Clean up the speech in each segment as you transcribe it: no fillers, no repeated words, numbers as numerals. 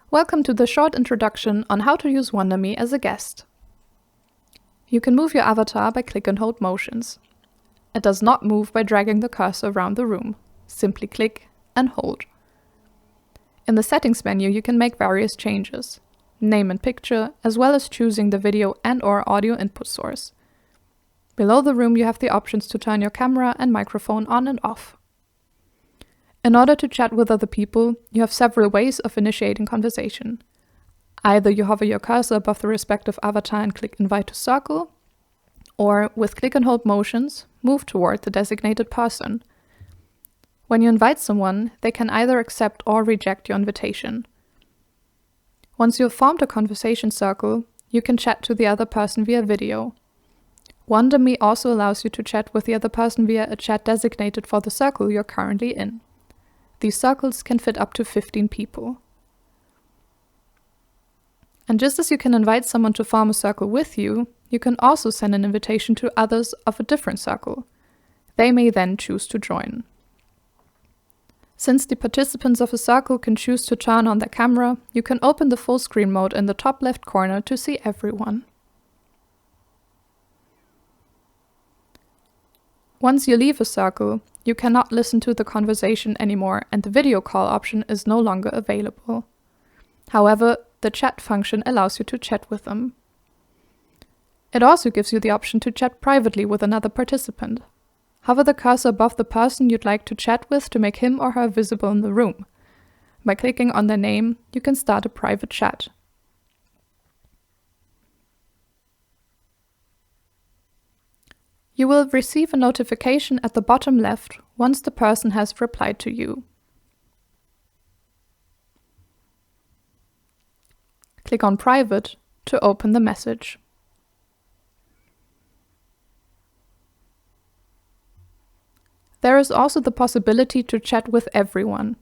Welcome to the short introduction on how to use wonderme as a guest. You can move your avatar by click and hold motions. It does not move by dragging the cursor around the room. Simply click and hold. In the settings menu, you can make various changes, name and picture, as well as choosing the video and/or audio input source. Below the room, you have the options to turn your camera and microphone on and off. In order to chat with other people, you have several ways of initiating conversation. Either you hover your cursor above the respective avatar and click Invite to Circle, or with click and hold motions, move toward the designated person. When you invite someone, they can either accept or reject your invitation. Once you have formed a conversation circle, you can chat to the other person via video. wonderme also allows you to chat with the other person via a chat designated for the circle you're currently in. These circles can fit up to 15 people. And just as you can invite someone to form a circle with you, you can also send an invitation to others of a different circle. They may then choose to join. Since the participants of a circle can choose to turn on their camera, you can open the full screen mode in the top left corner to see everyone. Once you leave a circle, you cannot listen to the conversation anymore and the video call option is no longer available. However, the chat function allows you to chat with them. It also gives you the option to chat privately with another participant. Hover the cursor above the person you'd like to chat with to make him or her visible in the room. By clicking on their name, you can start a private chat. You will receive a notification at the bottom left once the person has replied to you. Click on Private to open the message. There is also the possibility to chat with everyone.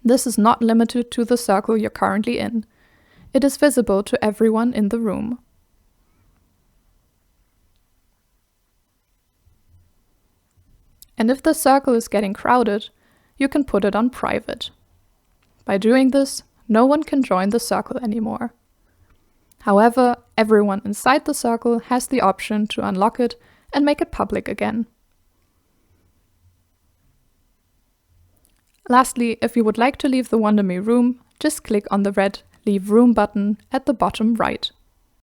This is not limited to the circle you're currently in. It is visible to everyone in the room. And if the circle is getting crowded, you can put it on private. By doing this, no one can join the circle anymore. However, everyone inside the circle has the option to unlock it and make it public again. Lastly, if you would like to leave the wonderme room, just click on the red Leave Room button at the bottom right.